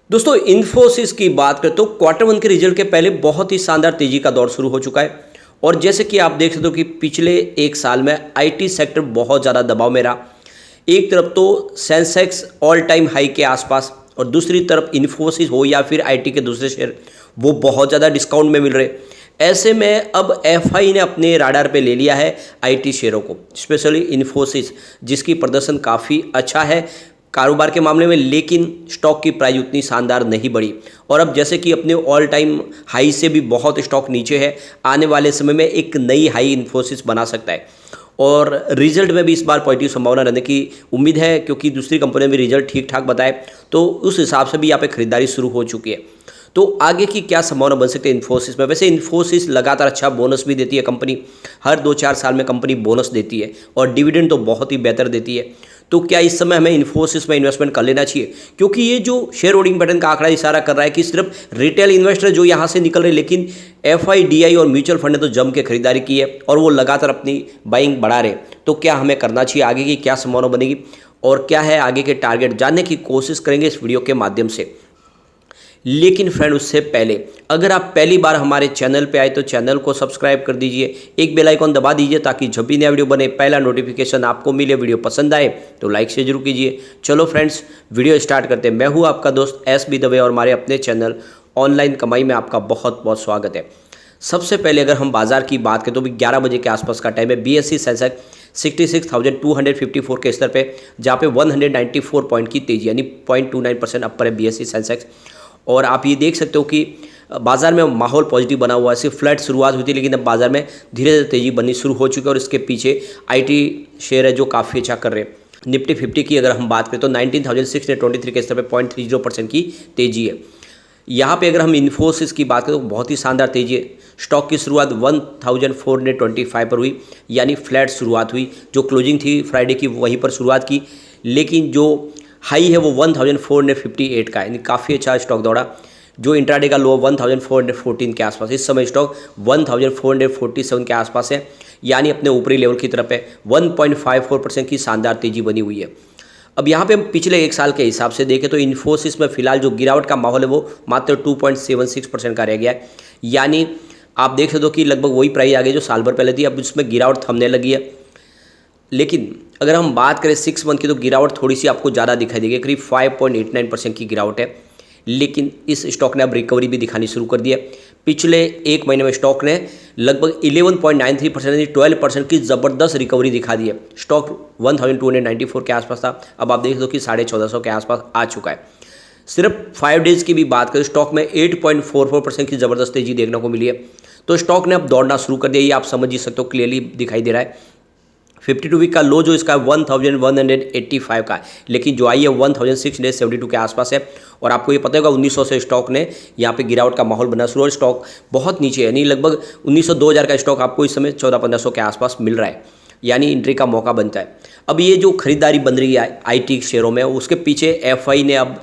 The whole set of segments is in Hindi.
दोस्तों इन्फोसिस की बात करें तो क्वार्टर वन के रिजल्ट के पहले बहुत ही शानदार तेजी का दौर शुरू हो चुका है। और जैसे कि आप देख सकते हो कि पिछले एक साल में आईटी सेक्टर बहुत ज़्यादा दबाव में रहा। एक तरफ तो सेंसेक्स ऑल टाइम हाई के आसपास और दूसरी तरफ इन्फोसिस हो या फिर आईटी के दूसरे शेयर वो बहुत ज़्यादा डिस्काउंट में मिल रहे। ऐसे में अब एफआई ने अपने राडार पे ले लिया है आईटी शेयरों को, स्पेशली इन्फोसिस जिसकी प्रदर्शन काफ़ी अच्छा है कारोबार के मामले में, लेकिन स्टॉक की प्राइस उतनी शानदार नहीं बढ़ी। और अब जैसे कि अपने ऑल टाइम हाई से भी बहुत स्टॉक नीचे है, आने वाले समय में एक नई हाई इन्फोसिस बना सकता है। और रिजल्ट में भी इस बार पॉजिटिव संभावना रहने की उम्मीद है, क्योंकि दूसरी कंपनियों ने भी रिजल्ट ठीक ठाक बताए, तो उस हिसाब से भी यहाँ पे खरीदारी शुरू हो चुकी है। तो आगे की क्या संभावना बन सकती है इन्फोसिस में? वैसे इन्फोसिस लगातार अच्छा बोनस भी देती है कंपनी, हर 2-4 साल में कंपनी बोनस देती है और डिविडेंड तो बहुत ही बेहतर देती है। तो क्या इस समय हमें इन्फोसिस में इन्वेस्टमेंट कर लेना चाहिए? क्योंकि ये जो शेयर होल्डिंग पैटर्न का आंकड़ा इशारा कर रहा है कि सिर्फ रिटेल इन्वेस्टर जो यहाँ से निकल रहे, लेकिन एफआईडीआई और म्यूचुअल फंड ने तो जम के खरीदारी की है और वो लगातार अपनी बाइंग बढ़ा रहे। तो क्या हमें करना चाहिए? आगे की क्या संभावना बनेगी और क्या है आगे के टारगेट, जानने की कोशिश करेंगे इस वीडियो के माध्यम से। लेकिन फ्रेंड उससे पहले अगर आप पहली बार हमारे चैनल पे आए तो चैनल को सब्सक्राइब कर दीजिए, एक बेल आइकॉन दबा दीजिए ताकि जब भी नया वीडियो बने पहला नोटिफिकेशन आपको मिले। वीडियो पसंद आए तो लाइक शेयर जरूर कीजिए। चलो फ्रेंड्स वीडियो स्टार्ट करते हैं। मैं हूँ आपका दोस्त एस.बी. दवे और हमारे अपने चैनल ऑनलाइन कमाई में आपका बहुत बहुत स्वागत है। सबसे पहले अगर हम बाजार की बात करें तो भी 11 बजे के आसपास का टाइम है। बीएसई सेंसेक्स 66,254 के स्तर पे, जहाँ पे 194 पॉइंट की तेजी यानी 0.29% अपर है बीएसई सेंसेक्स। और आप ये देख सकते हो कि बाजार में माहौल पॉजिटिव बना हुआ है। सिर्फ फ्लैट शुरुआत हुई थी, लेकिन अब बाजार में धीरे धीरे तेजी बननी शुरू हो चुकी है और इसके पीछे आईटी शेयर है जो काफ़ी अच्छा कर रहे हैं। निफ्टी 50 की अगर हम बात करें तो 19,623 के स्तर पे 0.30% की तेजी है। यहाँ पे अगर हम इन्फोसिस की बात करें तो बहुत ही शानदार तेजी है। स्टॉक की शुरुआत 1425 पर हुई, यानी फ्लैट शुरुआत हुई। जो क्लोजिंग थी फ्राइडे की वहीं पर शुरुआत की, लेकिन जो हाई है वो 1458 का है, यानी काफ़ी अच्छा स्टॉक दौड़ा। जो इंट्राडे का लो 1414 के आसपास, इस समय स्टॉक 1447 के आसपास है, यानी अपने ऊपरी लेवल की तरफ है। 1.54% की शानदार तेजी बनी हुई है। अब यहाँ पे हम पिछले एक साल के हिसाब से देखें तो इन्फोसिस में फिलहाल जो गिरावट का माहौल है वो मात्र 2.76% का रह गया है, यानी आप देख सकते हो कि लगभग वही प्राइस आ गई जो साल भर पहले थी। अब इसमें गिरावट थमने लगी है। लेकिन अगर हम बात करें 6 मंथ की तो गिरावट थोड़ी सी आपको ज़्यादा दिखाई देगी, करीब 5.89% की गिरावट है। लेकिन इस स्टॉक ने अब रिकवरी भी दिखानी शुरू कर दी है। पिछले एक महीने में स्टॉक ने लगभग 11.93% यानी 12% की ज़बरदस्त रिकवरी दिखा दी है। स्टॉक 1294 के आसपास था, अब आप देख दो कि 1450 के आसपास आ चुका है। सिर्फ 5 डेज़ की भी बात करें स्टॉक में 8.44% की ज़बरदस्त तेजी देखने को मिली है। तो स्टॉक ने अब दौड़ना शुरू कर दिया, ये आप समझ ही सकते हो, क्लियरली दिखाई दे रहा है। 52 वीक का लो जो इसका 1185 का है, लेकिन जो आई है 1672 के आसपास है। और आपको ये पता होगा 1900 से स्टॉक ने यहाँ पे गिरावट का माहौल बना शुरू, और स्टॉक बहुत नीचे है, यानी लगभग 1900-2000 का स्टॉक आपको इस समय 1400-1500 के आसपास मिल रहा है, यानी एंट्री का मौका बनता है। अब ये जो खरीदारी बन रही है आईटी शेयरों में, उसके पीछे एफआई ने अब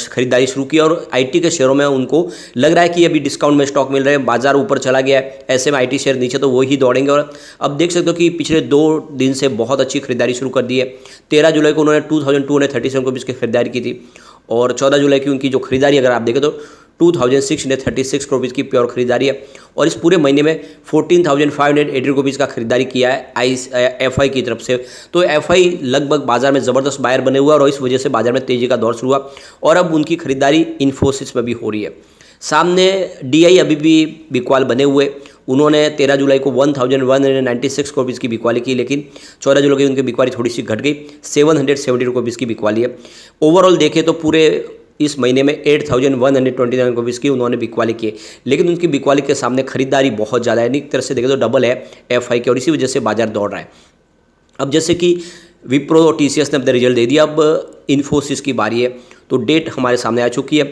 खरीदारी शुरू की और आईटी के शेयरों में उनको लग रहा है कि अभी डिस्काउंट में स्टॉक मिल रहे हैं, बाजार ऊपर चला गया है, ऐसे में आईटी शेयर नीचे तो वही दौड़ेंगे। और अब देख सकते हो कि पिछले 2 दिन से बहुत अच्छी खरीदारी शुरू कर दी है। 13 जुलाई को उन्होंने 2237 रुपीज़ की खरीदारी की थी और 14 जुलाई की उनकी जो खरीदारी अगर आप देखें तो 2636 करोड़ रुपीज़ की प्योर खरीदारी है। और इस पूरे महीने में 14,580 रुपीज़ का खरीदारी किया है एफआई की तरफ से। तो एफआई लगभग बाजार में ज़बरदस्त बायर बने हुआ और इस वजह से बाजार में तेज़ी का दौर शुरू हुआ और अब उनकी खरीदारी इन्फोसिस में भी हो रही है। सामने डीआई अभी भी बिकवाल बने हुए, उन्होंने 13 जुलाई को 1196 करोड़ रुपीज़ की बिकवाली की, लेकिन 14 जुलाई की उनकी बिकवाली थोड़ी सी घट गई, 770 रुपीज़ की बिकवाली है। ओवरऑल देखें तो पूरे इस महीने में 8129 रुपीज़ की उन्होंने बिकवाली की है, लेकिन उनकी बिकवाली के सामने खरीदारी बहुत ज़्यादा है, एक तरह से देखें तो डबल है एफआई की, और इसी वजह से बाजार दौड़ रहा है। अब जैसे कि विप्रो और टीसीएस ने अपना रिजल्ट दे दिया, अब इन्फोसिस की बारी है। तो डेट हमारे सामने आ चुकी है,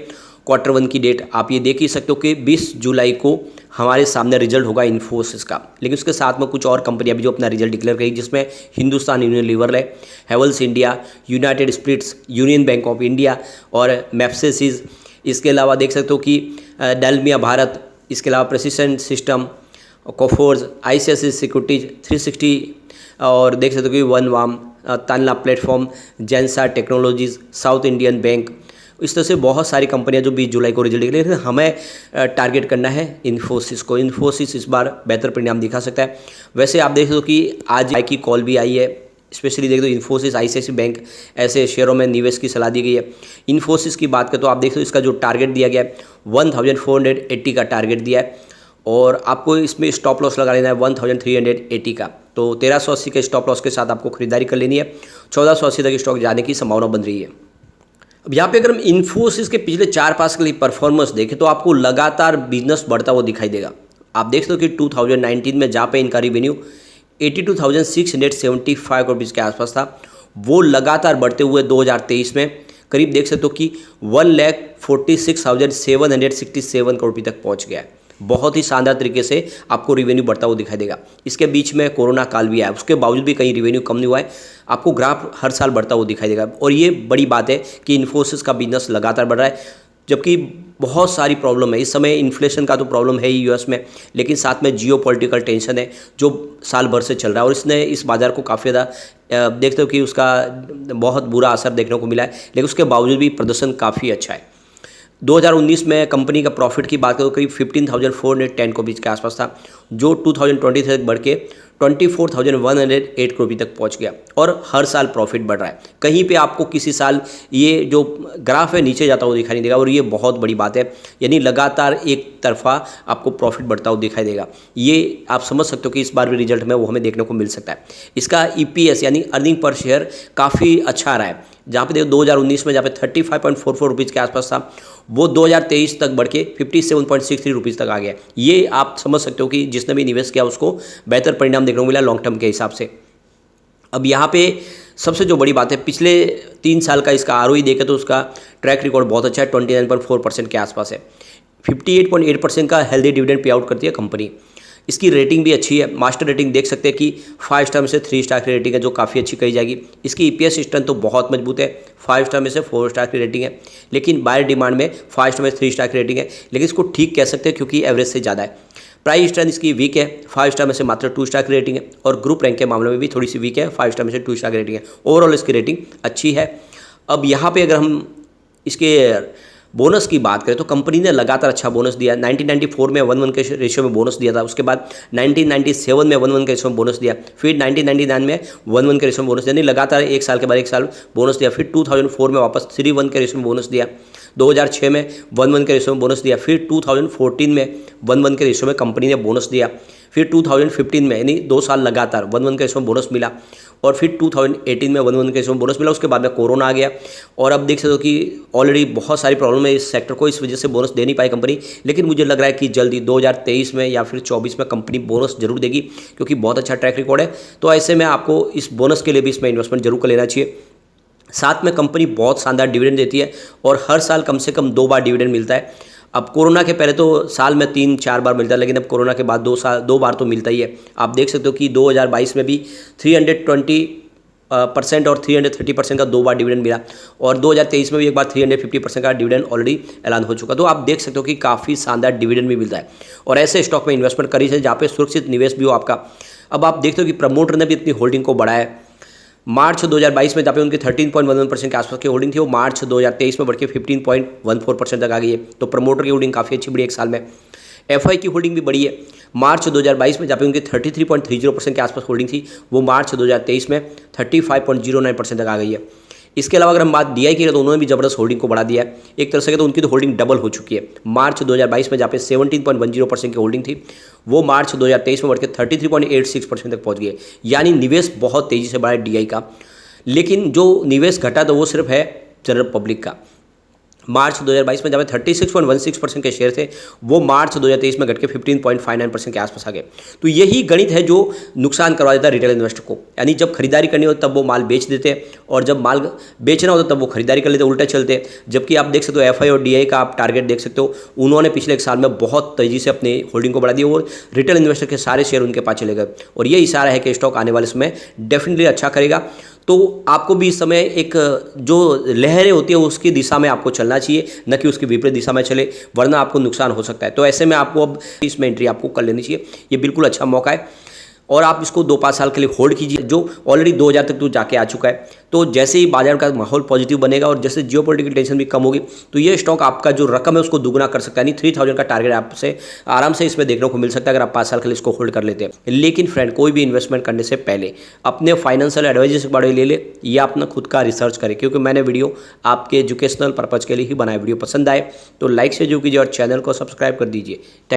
क्वार्टर वन की डेट आप ये देख ही सकते हो कि 20 जुलाई को हमारे सामने रिजल्ट होगा इन्फोसिस का। लेकिन उसके साथ में कुछ और कंपनियां भी जो अपना रिजल्ट डिक्लेयर करेगी, जिसमें हिंदुस्तान यूनिलीवर है, Havells India, United Spirits, Union Bank of India और मैप्सिस। इसके अलावा देख सकते हो कि डालमिया भारत, इसके अलावा precision system, Coforge, ICICI securities, 360 और देख सकते हो कि वन वाम, Tanla platform, Zensar technologies, South Indian bank, इस तरह से बहुत सारी कंपनियां जो 20 जुलाई को रिजल्ट निकले, लेकिन हमें टारगेट करना है इन्फोसिस को। इन्फोसिस इस बार बेहतर परिणाम दिखा सकता है। वैसे आप देख लो कि आज की कॉल भी आई है, स्पेशली देख दो इन्फोसिस, आईसीआईसीआई बैंक ऐसे शेयरों में निवेश की सलाह दी गई है। इन्फोसिस की बात करें तो आप देख लो इसका जो टारगेट दिया गया है 1480 का टारगेट दिया है, और आपको इसमें स्टॉप लॉस लगा लेना है 1380 का। तो 1380 के स्टॉप लॉस के साथ आपको खरीदारी कर लेनी है। 1480 तक स्टॉक जाने की संभावना बन रही है। अब यहाँ पे अगर हम इन्फोसिस के पिछले 4-5 के लिए परफॉर्मेंस देखें तो आपको लगातार बिजनेस बढ़ता हुआ दिखाई देगा। आप देख सकते हो कि 2019 में जहाँ पे इनका रेवेन्यू 82,675 करोड़ रुपीज़ के आसपास था, वो लगातार बढ़ते हुए 2023 में करीब देख सकते हो कि 1,46,767 करोड़ रुपये तक पहुँच गया है। बहुत ही शानदार तरीके से आपको रेवेन्यू बढ़ता हुआ दिखाई देगा। इसके बीच में कोरोना काल भी आया, उसके बावजूद भी कहीं रेवेन्यू कम नहीं हुआ है। आपको ग्राफ हर साल बढ़ता हुआ दिखाई देगा, और ये बड़ी बात है कि इन्फोसिस का बिजनेस लगातार बढ़ रहा है, जबकि बहुत सारी प्रॉब्लम है। इस समय इन्फ्लेशन का तो प्रॉब्लम है ही यूएस में, लेकिन साथ में जियोपॉलिटिकल टेंशन है जो साल भर से चल रहा है, और इसने इस बाज़ार को काफ़ी ज़्यादा देखते हो कि उसका बहुत बुरा असर देखने को मिला है, लेकिन उसके बावजूद भी प्रदर्शन काफ़ी अच्छा है। 2019 में कंपनी का प्रॉफिट की बात करें तो करीब 15,410 करोड़ के आसपास था, जो 2023 तक बढ़ के 24,108 करोड़ तक पहुंच गया, और हर साल प्रॉफिट बढ़ रहा है। कहीं पे आपको किसी साल ये जो ग्राफ है नीचे जाता हुआ दिखाई नहीं देगा, और ये बहुत बड़ी बात है। यानी लगातार एक तरफा आपको प्रॉफिट बढ़ता हुआ दिखाई देगा। ये आप समझ सकते हो कि इस बार भी रिजल्ट में वो हमें देखने को मिल सकता है। इसका EPS यानी अर्निंग पर शेयर काफ़ी अच्छा रहा है। जहाँ पे देखो 2019 में जहाँ पे 35.44 रुपीज़ के आसपास था, वो 2023 तक बढ़ के 57.63 रुपीज़ तक आ गया। ये आप समझ सकते हो कि जिसने भी निवेश किया उसको बेहतर परिणाम देखने को मिला लॉन्ग टर्म के हिसाब से। अब यहाँ पे सबसे जो बड़ी बात है, पिछले 3 साल का इसका ROE देखें तो उसका ट्रैक रिकॉर्ड बहुत अच्छा है, 29.4% के आसपास है। 58.8% का हेल्दी डिविडेंड पे आउट करती है कंपनी। इसकी रेटिंग भी अच्छी है, मास्टर रेटिंग देख सकते हैं कि 5 स्टार में से 3 स्टार की रेटिंग है, जो काफ़ी अच्छी कही जाएगी। इसकी EPS स्ट्रेंथ तो बहुत मजबूत है, 5 स्टार में से 4 स्टार की रेटिंग है, लेकिन बायर डिमांड में 5 स्टार में 3 स्टार की रेटिंग है, लेकिन इसको ठीक कह सकते हैं क्योंकि एवरेज से ज़्यादा है। प्राइस स्ट्रेंथ इसकी वीक है, 5 स्टार में से मात्र 2 स्टार की रेटिंग है, और ग्रुप रैंक के मामले में भी थोड़ी सी वीक है, 5 स्टार में से 2 स्टार की रेटिंग है। ओवरऑल इसकी रेटिंग अच्छी है। अब यहाँ पे अगर हम इसके बोनस की बात करें तो कंपनी ने लगातार अच्छा बोनस दिया। 1994 में 1:1 के रेशियो में बोनस दिया था, उसके बाद 1997 में 1:1 के रेशियो में बोनस दिया, फिर 1999 में 1:1 के रेशियो में बोनस दिया, यानी लगातार एक साल के बाद एक साल बोनस दिया। फिर 2004 में वापस 3:1 के रेशियो में बोनस दिया, 2006 में 1:1 के रेशियो में बोनस दिया, फिर 2014 में 1:1 के रेशियो में कंपनी ने बोनस दिया, फिर 2015 में यानी 2 साल लगातार 1:1 के रेशियो में बोनस मिला, और फिर 2018 में 1:1 के रेशियो में बोनस मिला। उसके बाद में कोरोना आ गया, और अब देख सकते हो कि ऑलरेडी बहुत सारी प्रॉब्लम है इस सेक्टर को, इस वजह से बोनस दे नहीं पाई कंपनी। लेकिन मुझे लग रहा है कि जल्दी 2023 में या फिर 24 में कंपनी बोनस जरूर देगी, क्योंकि बहुत अच्छा ट्रैक रिकॉर्ड है। तो ऐसे में आपको इस बोनस के लिए भी इसमें इन्वेस्टमेंट जरूर कर लेना चाहिए। साथ में कंपनी बहुत शानदार डिविडेंड देती है, और हर साल कम से कम 2 बार डिविडेंड मिलता है। अब कोरोना के पहले तो साल में 3-4 बार मिलता है, लेकिन अब कोरोना के बाद 2 बार तो मिलता ही है। आप देख सकते हो कि 2022 में भी 320% और 330% का 2 बार डिविडेंड मिला, और 2023 में भी एक बार 350% का डिविडेंड ऑलरेडी ऐलान हो चुका। तो आप देख सकते हो कि काफ़ी शानदार डिविडेंड भी मिलता है, और ऐसे स्टॉक में इन्वेस्टमेंट करी है जहाँ पे सुरक्षित निवेश भी हो आपका। अब आप देखते हो कि प्रमोटर ने भी अपनी होल्डिंग को बढ़ाया है। मार्च 2022 में जहाँ पे उनकी 13.11% के आसपास की होल्डिंग थी, वो मार्च 2023 में बढ़ के 15.14% तक आ गई है। तो प्रमोटर की होल्डिंग काफ़ी अच्छी बढ़ी एक साल में। FI की होल्डिंग भी बढ़ी है। मार्च 2022 में जहाँ पे उनकी 33.30% के आसपास होल्डिंग थी, वो मार्च 2023 में 35.09% तक आ गई है। इसके अलावा अगर हम बात DI की करें तो उन्होंने भी जबरदस्त होल्डिंग को बढ़ा दिया है। एक तरह से तो उनकी तो होल्डिंग डबल हो चुकी है। मार्च 2022 में जहाँ पे 17.10% की होल्डिंग थी, वो मार्च 2023 में बढ़ के 33.86% तक पहुँच गई है। यानी निवेश बहुत तेज़ी से बढ़ा है DI का। लेकिन जो निवेश घटा तो वो सिर्फ है जनरल पब्लिक का। मार्च 2022 में जब 36.16% के शेयर थे, वो मार्च 2023 में घट के 15.59% के आसपास आ गए। तो यही गणित है जो नुकसान करवा देता है रिटेल इन्वेस्टर को। यानी जब खरीदारी करनी हो तब वो माल बेच देते हैं, और जब माल बेचना होता तब वो खरीदारी कर लेते, उल्टा चलते हैं। जबकि आप देख सकते हो FI और DI का आप टारगेट देख सकते हो, उन्होंने पिछले एक साल में बहुत तेज़ी से अपनी होल्डिंग को बढ़ा दी, और रिटेल इन्वेस्टर के सारे शेयर उनके पास चले गए। और ये इशारा है कि स्टॉक आने वाले समय डेफिनेटली अच्छा करेगा। तो आपको भी इस समय एक जो लहरें होती है उसकी दिशा में आपको चलना चाहिए, न कि उसकी विपरीत दिशा में चले, वरना आपको नुकसान हो सकता है। तो ऐसे में आपको अब इसमें एंट्री आपको कर लेनी चाहिए, ये बिल्कुल अच्छा मौका है। और आप इसको 2-5 साल के लिए होल्ड कीजिए, जो ऑलरेडी 2000 तक तो जाके आ चुका है। तो जैसे ही बाजार का माहौल पॉजिटिव बनेगा और जैसे जियोपॉलिटिकल टेंशन भी कम होगी, तो ये स्टॉक आपका जो रकम है उसको दुगना कर सकता है। यानी 3000 का टारगेट आपसे आराम से इसमें देखने को मिल सकता है अगर आप 5 साल के लिए इसको होल्ड कर लेते हैं। लेकिन फ्रेंड, कोई भी इन्वेस्टमेंट करने से पहले अपने फाइनेंशियल एडवाइजर से बड़े ले ले या अपना खुद का रिसर्च करें, क्योंकि मैंने वीडियो आपके एजुकेशनल पर्पज़ के लिए ही बनाया। वीडियो पसंद आए तो लाइक से जो कीजिए और चैनल को सब्सक्राइब कर दीजिए।